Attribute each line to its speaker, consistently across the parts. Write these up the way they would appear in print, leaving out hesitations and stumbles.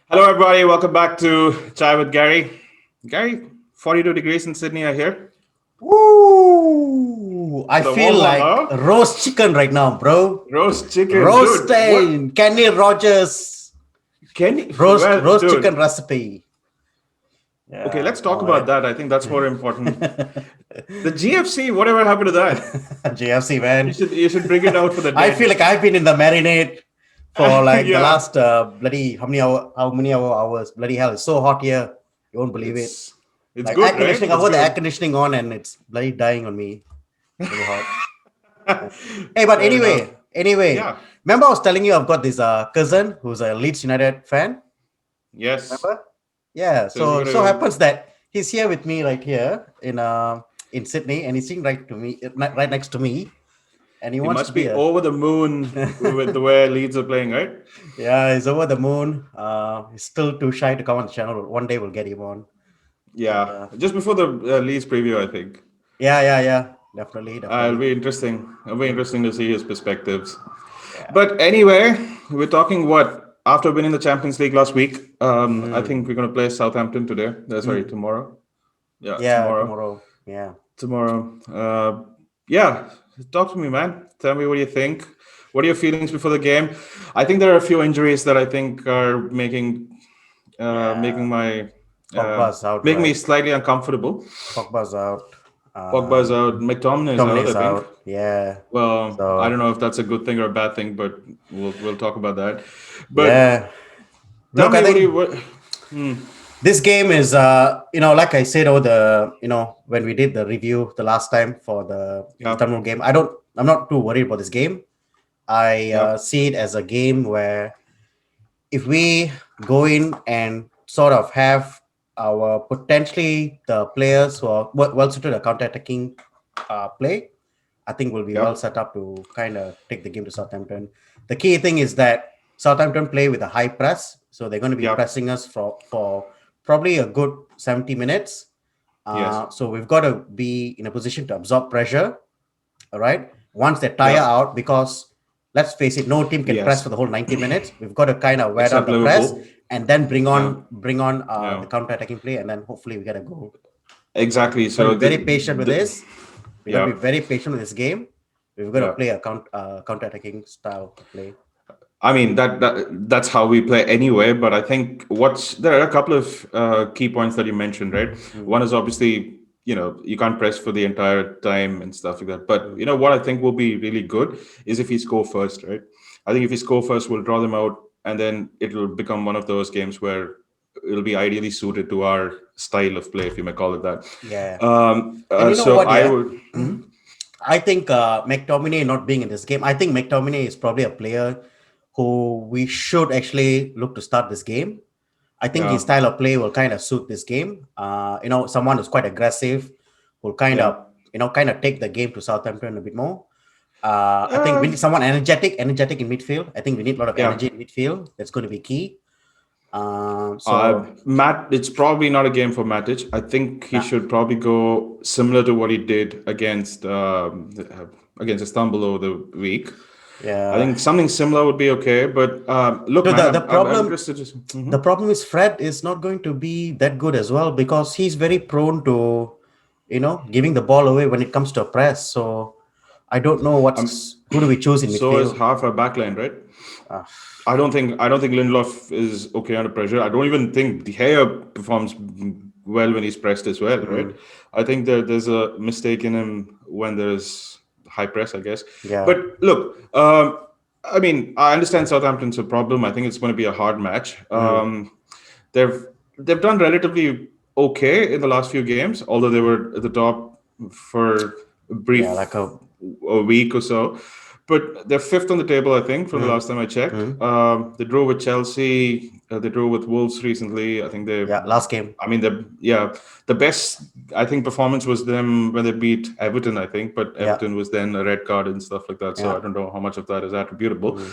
Speaker 1: Hello, everybody. Welcome back to Chai with Gary. Gary, 42 degrees in Sydney, I hear.
Speaker 2: Woo! I
Speaker 1: The
Speaker 2: feel
Speaker 1: warm one,
Speaker 2: like
Speaker 1: huh?
Speaker 2: roast chicken right now, bro.
Speaker 1: Roast chicken, dude. What?
Speaker 2: Roasting Kenny Rogers
Speaker 1: Can you? Well,
Speaker 2: roast chicken
Speaker 1: dude.
Speaker 2: recipe.
Speaker 1: Okay,
Speaker 2: Yeah,
Speaker 1: let's talk
Speaker 2: all
Speaker 1: about
Speaker 2: right.
Speaker 1: that. I think that's more important. The GFC, whatever happened to that?
Speaker 2: JFC
Speaker 1: You
Speaker 2: man.
Speaker 1: should you should bring it out for the
Speaker 2: I feel
Speaker 1: dead.
Speaker 2: like I've been in the marinade for like the
Speaker 1: Yeah,
Speaker 2: last bloody how many hours? Bloody hell! It's so hot here. You won't believe it.
Speaker 1: it's it's
Speaker 2: Like air
Speaker 1: good, right?
Speaker 2: conditioning. I've
Speaker 1: It's
Speaker 2: got the air
Speaker 1: good.
Speaker 2: conditioning on and it's bloody dying on me. Really hot. Hey, but
Speaker 1: Fair enough.
Speaker 2: anyway,
Speaker 1: Yeah.
Speaker 2: remember I was telling you I've got this cousin who's a Leeds United fan.
Speaker 1: Yes.
Speaker 2: Remember? Yeah.
Speaker 1: So we're
Speaker 2: So
Speaker 1: gonna.
Speaker 2: happens that he's here with me right here in Sydney, and he's sitting right next to me, and he
Speaker 1: He
Speaker 2: wants to
Speaker 1: must
Speaker 2: be
Speaker 1: be
Speaker 2: a
Speaker 1: over the moon with the way Leeds are playing, right?
Speaker 2: yeah. He's over the moon. He's still too shy to come on the channel. One day we'll get him on. And
Speaker 1: Yeah, just before the Leeds preview, I think.
Speaker 2: yeah. Definitely,
Speaker 1: It'll
Speaker 2: definitely.
Speaker 1: be interesting. It'll be
Speaker 2: Mm,
Speaker 1: interesting to see his perspectives.
Speaker 2: yeah.
Speaker 1: But anyway, we're talking what after winning the Champions League last week. I think
Speaker 2: Mm,
Speaker 1: we're going to play Southampton today. Sorry,
Speaker 2: mm,
Speaker 1: tomorrow. Yeah,
Speaker 2: yeah.
Speaker 1: tomorrow.
Speaker 2: Tomorrow. Yeah.
Speaker 1: Tomorrow. Yeah, talk to me, man. Tell me what you think. What are your feelings before the game? I think there are a few injuries that I think are making
Speaker 2: Yeah.
Speaker 1: my uh,
Speaker 2: Pogba's out,
Speaker 1: making me
Speaker 2: right?
Speaker 1: slightly uncomfortable.
Speaker 2: Pogba's out.
Speaker 1: Pogba's out. McTominay is
Speaker 2: McTominay
Speaker 1: out, I
Speaker 2: is
Speaker 1: think.
Speaker 2: out. Yeah.
Speaker 1: Well, I don't
Speaker 2: So
Speaker 1: know if that's a good thing or a bad thing, but we'll talk about that. But
Speaker 2: yeah.
Speaker 1: tell
Speaker 2: Look, I
Speaker 1: me, what do you
Speaker 2: think
Speaker 1: what? Hmm,
Speaker 2: this game is like I said over the when we did the review the last time for the
Speaker 1: yeah,
Speaker 2: Istanbul game. I'm not too worried about this game. I
Speaker 1: yeah,
Speaker 2: see it as a game where if we go in and sort of have our potentially the players who are well suited to counter-attacking play, I think we'll be
Speaker 1: yeah.
Speaker 2: well set up to kind of take the game to Southampton. The key thing is that Southampton play with a high press, so they're going to be
Speaker 1: Yeah.
Speaker 2: pressing us for probably a good 70 minutes.
Speaker 1: Yes.
Speaker 2: So we've got to be in a position to absorb pressure, all right? Once they tire
Speaker 1: Yeah.
Speaker 2: out, because let's face it, no team can press
Speaker 1: Yes.
Speaker 2: for the whole 90 minutes. We've got to kind of wear down
Speaker 1: Except
Speaker 2: the press
Speaker 1: Liverpool.
Speaker 2: and then bring
Speaker 1: Yeah.
Speaker 2: on
Speaker 1: Yeah.
Speaker 2: the counter-attacking play, and then hopefully we get a goal. So
Speaker 1: Exactly.
Speaker 2: we've got to
Speaker 1: So
Speaker 2: be very patient with
Speaker 1: the
Speaker 2: this. We've got to be
Speaker 1: yeah,
Speaker 2: very patient with this game. We've got to
Speaker 1: yeah.
Speaker 2: play a counter-attacking style of play.
Speaker 1: I mean that's how we play anyway. But I think what's there are a couple of key points that you mentioned, right?
Speaker 2: Mm,
Speaker 1: One is obviously you can't press for the entire time and stuff like that. But
Speaker 2: mm,
Speaker 1: what I think will be really good is if we score first, right? I think if we score first, we'll draw them out, and then it'll become one of those games where it'll be ideally suited to our style of play, if you may call it that.
Speaker 2: yeah. And you know
Speaker 1: So
Speaker 2: what?
Speaker 1: I
Speaker 2: Yeah.
Speaker 1: would. Mhm.
Speaker 2: I think McTominay not being in this game, I think McTominay is probably a player who we should actually look to start this game. I think his
Speaker 1: Yeah,
Speaker 2: style of play will kind of suit this game. Someone who's quite aggressive will
Speaker 1: yeah.
Speaker 2: kind of take the game to Southampton a bit more. I think we
Speaker 1: Uh,
Speaker 2: need someone energetic in midfield. I think we need a lot of
Speaker 1: yeah.
Speaker 2: energy in midfield. That's going to be key. So,
Speaker 1: It's probably not a game for Matic. I think he
Speaker 2: nah,
Speaker 1: should probably go similar to what he did against Istanbul over the week. I
Speaker 2: yeah.
Speaker 1: think something similar would be okay. But look,
Speaker 2: So
Speaker 1: man, I'm
Speaker 2: problem
Speaker 1: interested.
Speaker 2: the problem is Fred is not going to be that good as well because he's very prone to giving the ball away when it comes to a press. So I don't know who do we choose in
Speaker 1: So is
Speaker 2: midfield.
Speaker 1: half our backline, right?
Speaker 2: Uh,
Speaker 1: I don't think Lindelof is okay under pressure. I don't even think De Gea performs well when he's pressed as well, right?
Speaker 2: mm,
Speaker 1: I think there's a mistake in him when there's high press, I guess.
Speaker 2: yeah.
Speaker 1: But look, I mean, I understand Southampton's a problem. I think it's going to be a hard match.
Speaker 2: Mm,
Speaker 1: They've they've done relatively okay in the last few games, although they were at the top for a
Speaker 2: yeah, like
Speaker 1: brief
Speaker 2: a
Speaker 1: a week or so. But they're fifth on the table, I think, from the
Speaker 2: mm,
Speaker 1: last time I checked.
Speaker 2: mm,
Speaker 1: They drew with Chelsea. They drew with Wolves recently. I think they.
Speaker 2: yeah, last game.
Speaker 1: I mean, the best I think performance was them when they beat Everton. I think, but
Speaker 2: Yeah,
Speaker 1: Everton was then a red card and stuff like that. So
Speaker 2: yeah.
Speaker 1: I don't know how much of that is attributable.
Speaker 2: Mm,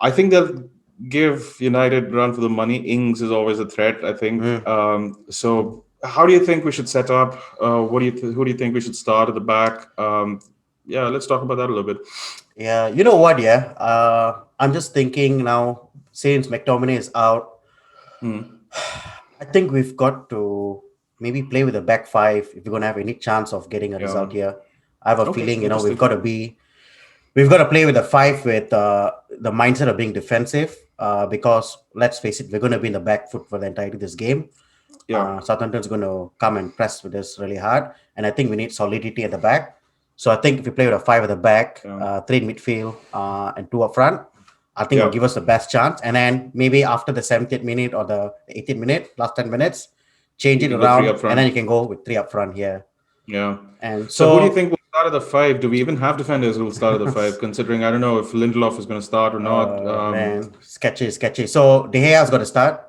Speaker 1: I think they'll give United run for the money. Ings is always a threat, I think.
Speaker 2: mm.
Speaker 1: So how do you think we should set up? Who do you think we should start at the back? Yeah, let's talk about that a little bit.
Speaker 2: Yeah, you know what? Yeah, I'm just thinking now since McTominay is out.
Speaker 1: Mm.
Speaker 2: I think we've got to maybe play with a back five if we're going to have any chance of getting a
Speaker 1: Yeah.
Speaker 2: result here. I have a
Speaker 1: Okay.
Speaker 2: feeling,
Speaker 1: Interesting.
Speaker 2: we've got to play with a five with the mindset of being defensive because let's face it, we're going to be in the back foot for the entirety of this game.
Speaker 1: Yeah.
Speaker 2: Southampton's going to come and press with us really hard, and I think we need solidity at the back. So I think if we play with a five at the back,
Speaker 1: Yeah.
Speaker 2: three in midfield, and two up front, I think it'll
Speaker 1: Yeah.
Speaker 2: give us the best chance. And then maybe after the 70th minute or the 18th minute, last 10 minutes, change
Speaker 1: You
Speaker 2: it
Speaker 1: can go three
Speaker 2: around,
Speaker 1: up
Speaker 2: and then
Speaker 1: front.
Speaker 2: you can go with three up front here.
Speaker 1: Yeah.
Speaker 2: And
Speaker 1: So who do you
Speaker 2: so,
Speaker 1: think will start at the five? Do we even have defenders who will start at the five? Considering I don't know if Lindelof is going to start or not.
Speaker 2: man, sketchy. So De Gea's got to start.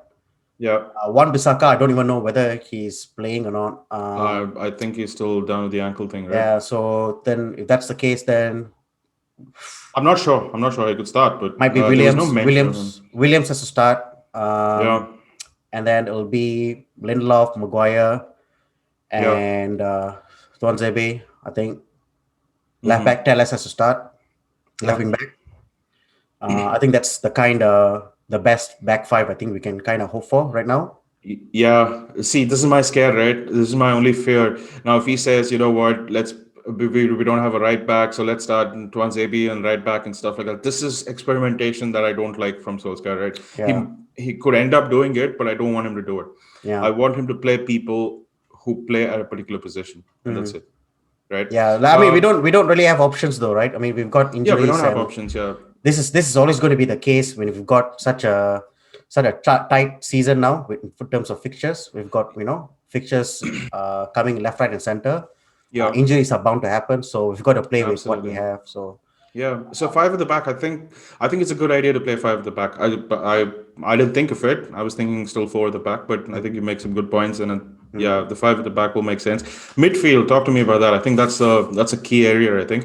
Speaker 1: Yeah.
Speaker 2: One Bissaka, I don't even know whether he's playing or not.
Speaker 1: I think he's still down with the ankle thing, right?
Speaker 2: Yeah, so then if that's the case, then
Speaker 1: I'm not sure. I'm not sure he could start, but
Speaker 2: might be
Speaker 1: there was no
Speaker 2: Williams.
Speaker 1: mention of him.
Speaker 2: Williams has to start.
Speaker 1: Yeah.
Speaker 2: And then it'll be Lindelof, Maguire,
Speaker 1: Yeah.
Speaker 2: and Tuanzebe. I think left
Speaker 1: Hmm.
Speaker 2: back Telles has to start. Left
Speaker 1: Yeah.
Speaker 2: wing back. I think that's the best back five I think we can kind of hope for right now.
Speaker 1: Yeah. See, this is my scare, right? This is my only fear. Now, if he says, you know what, we don't have a right back, so let's start Tuanzebe and right back and stuff like that. This is experimentation that I don't like from Solskjaer, right?
Speaker 2: Yeah,
Speaker 1: He could end up doing it, but I don't want him to do it. I
Speaker 2: yeah,
Speaker 1: want him to play people who play at a particular position, and that's
Speaker 2: mhm.
Speaker 1: it, right?
Speaker 2: Yeah. I mean, we don't really have options though, right? I mean, we've got
Speaker 1: Yeah, we don't
Speaker 2: injuries,
Speaker 1: have
Speaker 2: and
Speaker 1: options. Yeah.
Speaker 2: this is always going to be the case when we've got such a tight season now in terms of fixtures. We've got fixtures coming left, right, and center.
Speaker 1: Yeah.
Speaker 2: Injuries are bound to happen, so we've got to play with what we
Speaker 1: Absolutely.
Speaker 2: have. So
Speaker 1: Yeah, so five at the back. I think it's a good idea to play five at the back. I didn't think of it. I was thinking still four at the back, but I think you make some good points, and yeah, the five at the back will make sense. Midfield, talk to me about that. I think that's a key area. I think.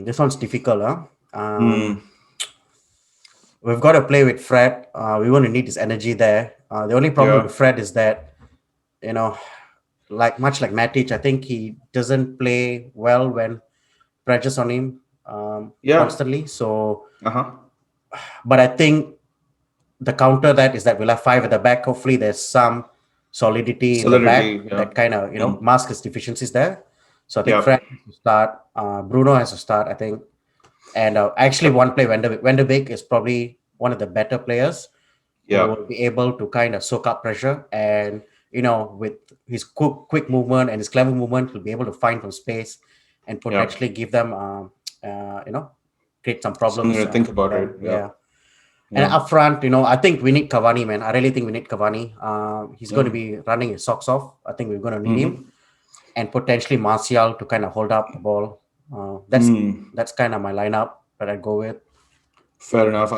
Speaker 2: this one's difficult, huh?
Speaker 1: Hmm.
Speaker 2: We've got to play with Fred. We want to need his energy there. The only problem
Speaker 1: Yeah.
Speaker 2: with Fred is that you know, much like Matic, I think he doesn't play well when pressures on him
Speaker 1: Yeah.
Speaker 2: constantly. So,
Speaker 1: Uh huh.
Speaker 2: but I think the counter that is that we'll have five at the back. Hopefully, there's some solidity in the back
Speaker 1: Solidity. Yeah.
Speaker 2: that kind of
Speaker 1: Mm.
Speaker 2: mask his deficiencies there. So I think
Speaker 1: Yeah.
Speaker 2: Fred has to start. Bruno has to start. I think, and actually, one play Van der Beek is probably one of the better players who
Speaker 1: Yeah.
Speaker 2: will be able to kind of soak up pressure and with his quick movement and his clever movement, he'll be able to find some space and
Speaker 1: Yeah.
Speaker 2: potentially give them create some
Speaker 1: Something
Speaker 2: problems
Speaker 1: to think
Speaker 2: for
Speaker 1: about, right?
Speaker 2: them.
Speaker 1: Yeah.
Speaker 2: Yeah. And
Speaker 1: Yeah.
Speaker 2: up front, I think we need Cavani, man. I really think we need Cavani. He's going
Speaker 1: Yeah.
Speaker 2: to be running his socks off. I think we're going to need him,
Speaker 1: Mm-hmm.
Speaker 2: and potentially Martial to kind of hold up the ball. That's
Speaker 1: Mm.
Speaker 2: that's kind of my lineup that I go with.
Speaker 1: Fair enough.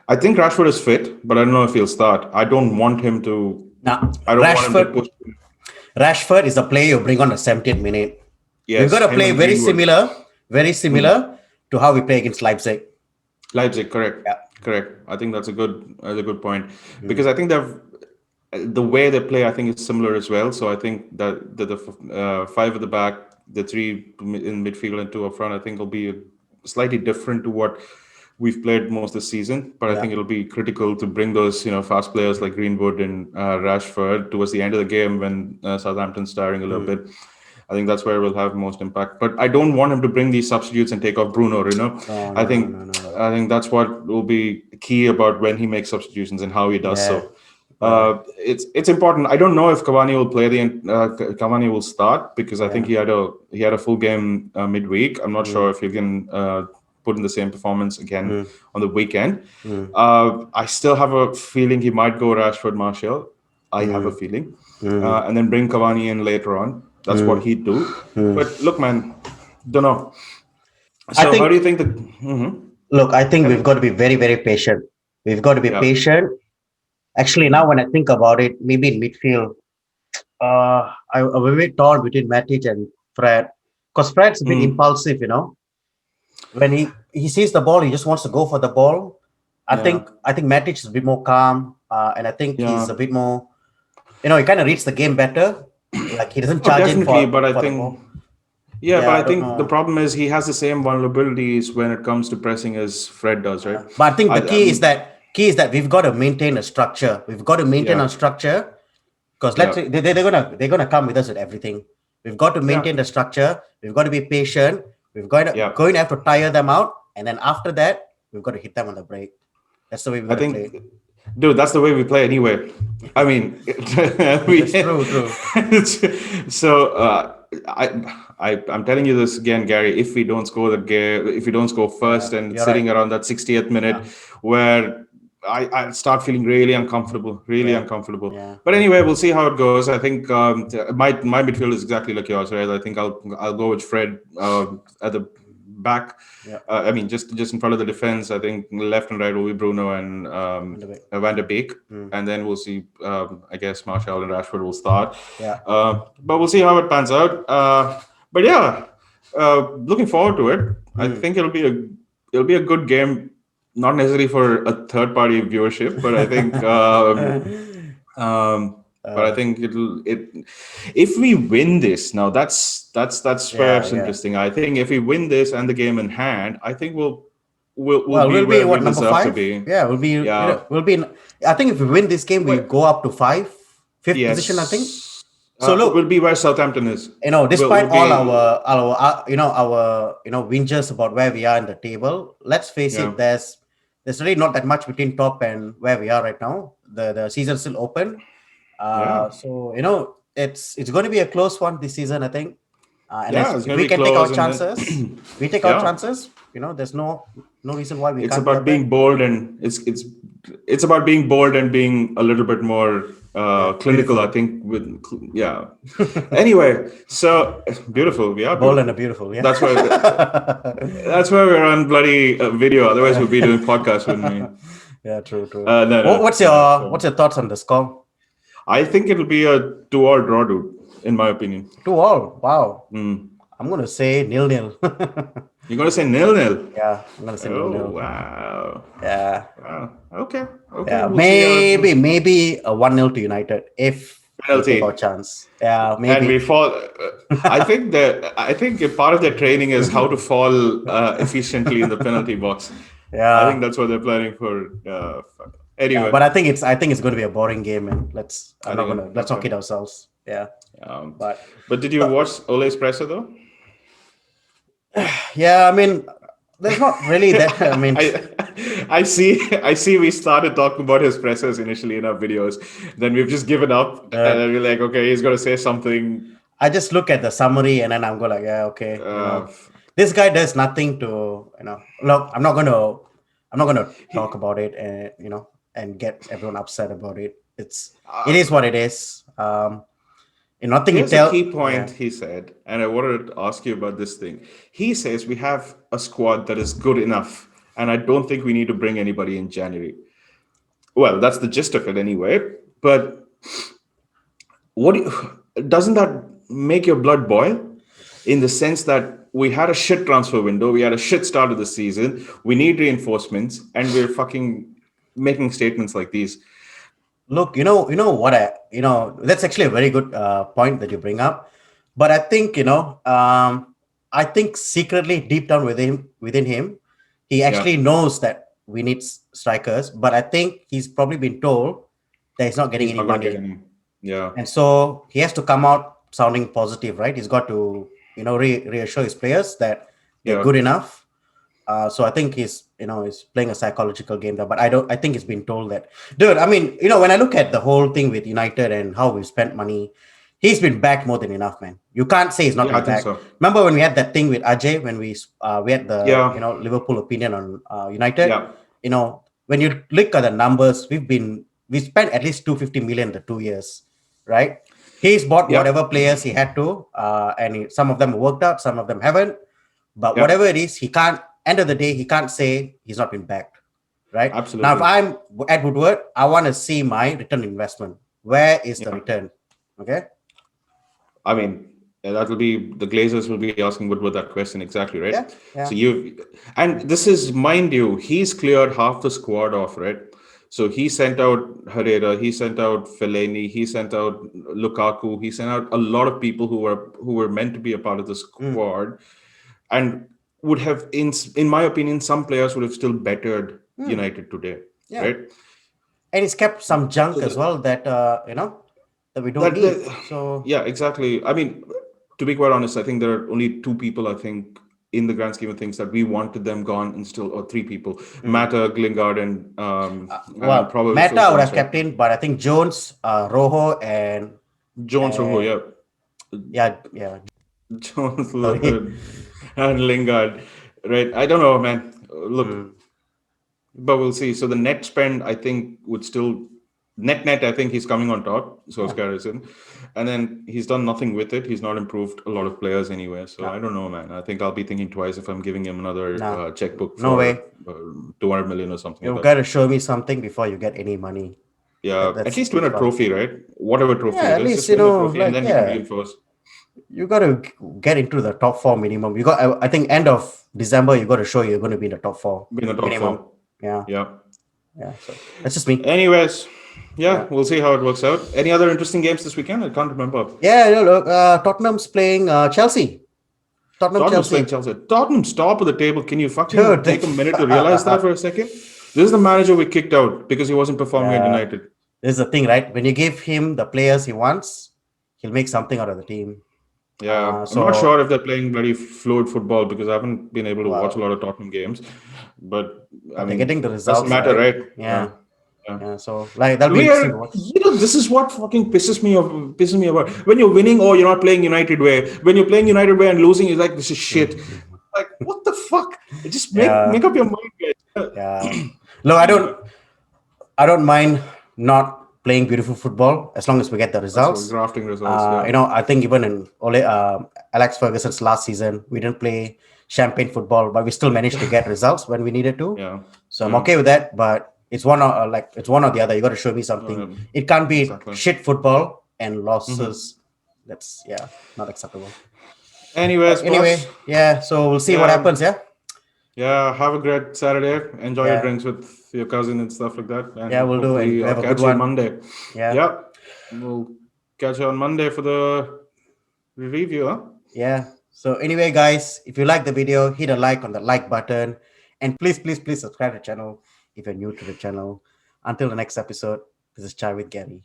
Speaker 1: I think Rashford is fit, but I don't know if he'll start. I don't want him to.
Speaker 2: Now,
Speaker 1: I don't want him to push.
Speaker 2: Rashford is the player you bring on the 70th minute. We've got
Speaker 1: Yes,
Speaker 2: to
Speaker 1: him
Speaker 2: play
Speaker 1: and Greenwood.
Speaker 2: very similar to how we play against Leipzig.
Speaker 1: Leipzig, correct,
Speaker 2: Yeah.
Speaker 1: correct. I think that's a good point because I think the way they play, I think is similar as well. So I think that the five at the back, the three in midfield and two up front, I think will be slightly different to what we've played most this season. But I
Speaker 2: Yeah.
Speaker 1: think it'll be critical to bring those fast players like Greenwood and Rashford towards the end of the game when Southampton's tiring a little bit. I think that's where we'll have most impact. But I don't want him to bring these substitutes and take off Bruno.
Speaker 2: No,
Speaker 1: I
Speaker 2: no, no,
Speaker 1: think
Speaker 2: no, no, no.
Speaker 1: I think that's what will be key about when he makes substitutions and how he does
Speaker 2: Yeah.
Speaker 1: so.
Speaker 2: Yeah.
Speaker 1: It's important. I don't know if Cavani will play Cavani will start because I think
Speaker 2: Yeah.
Speaker 1: he had a full game midweek. I'm not sure if he can put in the same performance again on the weekend. I still have a feeling he might go Rashford Martial. I have a feeling, and then bring Cavani in later on. That's what he'd do. But look, man, don't know.
Speaker 2: I
Speaker 1: So how
Speaker 2: think
Speaker 1: do you think that? Mhm.
Speaker 2: Look, I think we've
Speaker 1: And
Speaker 2: got to be very, very patient. We've got to be
Speaker 1: yeah,
Speaker 2: patient. Actually, now when I think about it, maybe in midfield, I'm a bit torn between Matic and Fred. Because Fred's a bit
Speaker 1: mm,
Speaker 2: impulsive. When he sees the ball, he just wants to go for the ball. I
Speaker 1: yeah,
Speaker 2: think I think Matic is a bit more calm, and I think he's
Speaker 1: yeah.
Speaker 2: a bit more, he kind of reads the game better. Like he doesn't
Speaker 1: Oh,
Speaker 2: charge in
Speaker 1: definitely. But I
Speaker 2: for the
Speaker 1: think,
Speaker 2: ball.
Speaker 1: yeah, but
Speaker 2: Yeah,
Speaker 1: I
Speaker 2: I don't
Speaker 1: think the
Speaker 2: know.
Speaker 1: problem is he has the same vulnerabilities when it comes to pressing as Fred does, right?
Speaker 2: But I think
Speaker 1: I,
Speaker 2: the key is
Speaker 1: um,
Speaker 2: that key is that we've got to maintain a structure. We've got to maintain
Speaker 1: Yeah,
Speaker 2: our structure because let's
Speaker 1: yeah,
Speaker 2: say they're gonna come with us with everything. We've got to
Speaker 1: yeah,
Speaker 2: maintain the structure. We've got to be patient. We've got to
Speaker 1: yeah.
Speaker 2: going to have to tire them out, and then after that, we've got to hit them on the break. That's the way we've
Speaker 1: I
Speaker 2: got to play.
Speaker 1: think, dude, that's the way we play anyway. I mean, we,
Speaker 2: That's true, true.
Speaker 1: so I'm telling you this again, Gary. If we don't score the game, if we don't score
Speaker 2: Yeah,
Speaker 1: first, and it's
Speaker 2: you're right.
Speaker 1: sitting around that 60th
Speaker 2: Yeah,
Speaker 1: minute, where I start feeling really uncomfortable, really
Speaker 2: yeah,
Speaker 1: uncomfortable.
Speaker 2: yeah,
Speaker 1: But
Speaker 2: yeah.
Speaker 1: anyway, we'll see how it goes. I think my midfield is exactly like yours, right? I think I'll go with Fred at the back.
Speaker 2: Yeah.
Speaker 1: I mean, just in front of the defense. I think left and right will be Bruno and
Speaker 2: On the way.
Speaker 1: Van der Beek,
Speaker 2: Mm,
Speaker 1: and then we'll see. I guess Martial and Rashford will start,
Speaker 2: yeah.
Speaker 1: but we'll see how it pans out. But yeah, looking forward to it. I
Speaker 2: Mm.
Speaker 1: think it'll be a good game, not necessarily for a third party viewership, but I think. Um, but I
Speaker 2: uh,
Speaker 1: think if we win this now, that's where
Speaker 2: yeah,
Speaker 1: it's
Speaker 2: yeah.
Speaker 1: interesting. I think if we win this and the game in hand, I think we'll
Speaker 2: Well,
Speaker 1: be
Speaker 2: we'll be
Speaker 1: where we
Speaker 2: what, number
Speaker 1: deserve to
Speaker 2: five?
Speaker 1: be.
Speaker 2: Yeah, we'll be.
Speaker 1: Yeah.
Speaker 2: We'll be. I think if we win this game, we
Speaker 1: Well,
Speaker 2: go up to fifth position. I think.
Speaker 1: yes.
Speaker 2: So
Speaker 1: We'll
Speaker 2: look,
Speaker 1: be where Southampton is. We'll
Speaker 2: despite all
Speaker 1: be.
Speaker 2: our whinges about where we are in the table, let's face
Speaker 1: Yeah.
Speaker 2: it, there's really not that much between top and where we are right now. The season's still open.
Speaker 1: Yeah.
Speaker 2: So it's going to be a close one this season, I think. And
Speaker 1: Yeah.
Speaker 2: as
Speaker 1: It's
Speaker 2: if
Speaker 1: gonna
Speaker 2: we
Speaker 1: be
Speaker 2: can take our
Speaker 1: close, and
Speaker 2: chances,
Speaker 1: then
Speaker 2: we take our
Speaker 1: yeah.
Speaker 2: chances. There's no reason why we
Speaker 1: It's
Speaker 2: can't be
Speaker 1: about
Speaker 2: up there.
Speaker 1: being bold, and it's about being bold and being a little bit more
Speaker 2: Yeah,
Speaker 1: clinical, I
Speaker 2: beautiful.
Speaker 1: think. Yeah. Anyway, so beautiful. We are
Speaker 2: Bold and a
Speaker 1: beautiful.
Speaker 2: beautiful, yeah.
Speaker 1: That's why that's why we're on bloody video. Otherwise, we'd be doing podcasts, wouldn't we?
Speaker 2: Yeah, true, true.
Speaker 1: No,
Speaker 2: What,
Speaker 1: no,
Speaker 2: what's
Speaker 1: no.
Speaker 2: your
Speaker 1: So
Speaker 2: what's your thoughts on the score?
Speaker 1: I think it'll be a 2-all draw, dude. In my opinion.
Speaker 2: 2-2. Wow.
Speaker 1: Mm.
Speaker 2: I'm gonna say 0-0.
Speaker 1: You're gonna say 0-0.
Speaker 2: Yeah, I'm gonna say nil
Speaker 1: Oh
Speaker 2: nil.
Speaker 1: wow.
Speaker 2: Yeah,
Speaker 1: Wow. Okay. Okay.
Speaker 2: yeah.
Speaker 1: We'll see how it goes.
Speaker 2: Maybe a 1-0 to United if we take our
Speaker 1: Penalty.
Speaker 2: chance. Yeah,
Speaker 1: And we
Speaker 2: maybe.
Speaker 1: fall. I think a part of their training is how to fall efficiently in the penalty box. I think
Speaker 2: Yeah,
Speaker 1: that's what they're planning for.
Speaker 2: yeah.
Speaker 1: Anyway,
Speaker 2: But I think it's going to be a boring game, and
Speaker 1: I
Speaker 2: let's
Speaker 1: think
Speaker 2: not
Speaker 1: okay.
Speaker 2: kid ourselves. Yeah,
Speaker 1: Um,
Speaker 2: but
Speaker 1: but did you watch Ole's presser though?
Speaker 2: yeah. I mean, there's not really that. I mean,
Speaker 1: I see. We started talking about his pressers initially in our videos. Then we've just given up, and
Speaker 2: uh,
Speaker 1: then we're like, okay, he's gonna say something.
Speaker 2: I just look at the summary and then I'm going like, yeah, okay,
Speaker 1: Uh,
Speaker 2: this guy does nothing to, look, I'm not gonna talk about it and and get everyone upset about it. It
Speaker 1: uh,
Speaker 2: is what it is. Nothing you
Speaker 1: Here's a
Speaker 2: tell.
Speaker 1: key point
Speaker 2: Yeah,
Speaker 1: he said, and I wanted to ask you about this thing. He says we have a squad that is good enough, and I don't think we need to bring anybody in January. Well, that's the gist of it anyway. But doesn't that make your blood boil? In the sense that we had a shit transfer window, we had a shit start of the season, we need reinforcements, and we're fucking making statements like these.
Speaker 2: look, what that's actually a very good point that you bring up. But I think I think secretly deep down within him, he
Speaker 1: Yeah,
Speaker 2: actually knows that we need strikers. But I think he's probably been told that he's not getting
Speaker 1: he's
Speaker 2: any
Speaker 1: not gonna get
Speaker 2: money,
Speaker 1: any. Yeah,
Speaker 2: and so he has to come out sounding positive, right? He's got to reassure his players that they're
Speaker 1: yeah,
Speaker 2: good enough. So I think he's playing a psychological game there, but I think he's been told that, dude. I mean, when I look at the whole thing with United and how we've spent money, he's been back more than enough, man. You can't say he's not
Speaker 1: yeah. I
Speaker 2: been
Speaker 1: think
Speaker 2: back.
Speaker 1: so.
Speaker 2: Remember when we had that thing with Ajay when we had the
Speaker 1: Yeah,
Speaker 2: Liverpool opinion on United.
Speaker 1: yeah,
Speaker 2: When you look at the numbers, we spent at least 250 million in the 2 years, right? He's bought
Speaker 1: yeah,
Speaker 2: whatever players he had to, and some of them worked out, some of them haven't. But
Speaker 1: yeah.
Speaker 2: whatever it is, he can't. End of the day, he can't say he's not been backed, right? Now, if
Speaker 1: Absolutely.
Speaker 2: I'm at Woodward, I want to see my return investment. Where is the
Speaker 1: Yeah.
Speaker 2: return? Okay.
Speaker 1: I mean, that'll be the Glazers will be asking Woodward that question exactly, right?
Speaker 2: Yeah.
Speaker 1: So
Speaker 2: Yeah.
Speaker 1: and this is, mind you, he's cleared half the squad off, right? So he sent out Herrera, he sent out Fellaini, he sent out Lukaku, he sent out a lot of people who were meant to be a part of the
Speaker 2: Mm,
Speaker 1: squad, and would have, in my opinion, some players would have still bettered
Speaker 2: mm,
Speaker 1: United today.
Speaker 2: Yeah,
Speaker 1: right?
Speaker 2: and it's kept some junk
Speaker 1: So
Speaker 2: as well that that we don't
Speaker 1: that
Speaker 2: need.
Speaker 1: the
Speaker 2: So
Speaker 1: yeah, exactly. I mean, to be quite honest, I think there are only two people I think in the grand scheme of things that we wanted them gone, and still, or three people:
Speaker 2: mm.
Speaker 1: Mata, Glingard, and
Speaker 2: Well,
Speaker 1: probably Phil
Speaker 2: Meta I would
Speaker 1: Jones,
Speaker 2: have
Speaker 1: right?
Speaker 2: kept in, but I think Jones, Rojo,
Speaker 1: Jones, Rojo,
Speaker 2: and
Speaker 1: yeah.
Speaker 2: yeah.
Speaker 1: Jones,
Speaker 2: Sorry.
Speaker 1: and Lingard, right? I don't know, man. Look,
Speaker 2: Mm,
Speaker 1: but we'll see. So the net spend, I think, would still net. I think he's coming on top. So
Speaker 2: yeah.
Speaker 1: Garrison, and then he's done nothing with it. He's not improved a lot of players anyway. So
Speaker 2: No,
Speaker 1: I don't know, man. I think I'll be thinking twice if I'm giving him another
Speaker 2: no,
Speaker 1: checkbook
Speaker 2: no way.
Speaker 1: for 200 million or something like
Speaker 2: You've
Speaker 1: that.
Speaker 2: got to show me something before you get any money.
Speaker 1: Yeah, at least win
Speaker 2: That's
Speaker 1: a
Speaker 2: what.
Speaker 1: trophy, right? Whatever trophy
Speaker 2: Yeah,
Speaker 1: it
Speaker 2: at
Speaker 1: is,
Speaker 2: least
Speaker 1: just win the trophy, and
Speaker 2: like
Speaker 1: then we can
Speaker 2: yeah,
Speaker 1: reinforce.
Speaker 2: you got to get into the top four minimum. You got. I think end of December you got to show you're going to be in the top four
Speaker 1: Be in the top
Speaker 2: minimum.
Speaker 1: four.
Speaker 2: Yeah,
Speaker 1: Yeah.
Speaker 2: yeah. So that's just me.
Speaker 1: Anyways, yeah,
Speaker 2: Yeah,
Speaker 1: we'll see how it works out. Any other interesting games this weekend? I can't remember.
Speaker 2: yeah. Look, Tottenham's playing Chelsea. Tottenham
Speaker 1: Tottenham's playing
Speaker 2: Chelsea.
Speaker 1: Chelsea. Tottenham's top of the table. Can you fucking
Speaker 2: Dude,
Speaker 1: take a minute to realize that for a second? This is the manager we kicked out because he wasn't performing at
Speaker 2: yeah.
Speaker 1: United.
Speaker 2: This is the thing, right? When you give him the players he wants, he'll make something out of the team.
Speaker 1: Yeah, I'm not
Speaker 2: So
Speaker 1: sure if they're playing bloody fluid football because I haven't been able to watch a
Speaker 2: well,
Speaker 1: lot of Tottenham games. But I
Speaker 2: but they're
Speaker 1: mean,
Speaker 2: getting the
Speaker 1: doesn't
Speaker 2: results,
Speaker 1: matter,
Speaker 2: right?
Speaker 1: right? Yeah,
Speaker 2: Yeah,
Speaker 1: yeah.
Speaker 2: yeah. So like that'll be
Speaker 1: We
Speaker 2: interesting to
Speaker 1: are,
Speaker 2: watch.
Speaker 1: this is what fucking pisses me off. Pisses me off. When you're winning, oh, you're not playing United way. When you're playing United way and losing, you're like, this is shit.
Speaker 2: Mhm.
Speaker 1: Like, what the fuck? Just make
Speaker 2: Yeah,
Speaker 1: up your mind, guys.
Speaker 2: yeah. Look,
Speaker 1: Anyway,
Speaker 2: I don't mind not playing beautiful football as long as we get the
Speaker 1: that's what
Speaker 2: results.
Speaker 1: grafting results. Yeah,
Speaker 2: I think even in Alex Ferguson's last season, we didn't play champagne football, but we still managed to get results when we needed to.
Speaker 1: yeah,
Speaker 2: So I'm
Speaker 1: yeah.
Speaker 2: okay with that. But it's one or the other. You got to show me something. It can't be
Speaker 1: Exactly.
Speaker 2: shit football and
Speaker 1: Hmm.
Speaker 2: losses. That's not acceptable.
Speaker 1: Anyways,
Speaker 2: But
Speaker 1: boss.
Speaker 2: anyway, yeah. So we'll see what
Speaker 1: Yeah,
Speaker 2: happens. Yeah,
Speaker 1: yeah. Have a great Saturday. Enjoy your
Speaker 2: yeah,
Speaker 1: drinks with your cousin and stuff like that.
Speaker 2: yeah.
Speaker 1: And
Speaker 2: We'll do, and
Speaker 1: hopefully,
Speaker 2: you
Speaker 1: I'll
Speaker 2: have a good
Speaker 1: catch you on
Speaker 2: one.
Speaker 1: Monday.
Speaker 2: Yeah,
Speaker 1: Yeah, we'll catch you on Monday for the review. Huh?
Speaker 2: yeah. So anyway, guys, if you like the video, hit a like on the like button, and please subscribe to the channel if you're new to the channel. Until the next episode, this is Chai with Gary.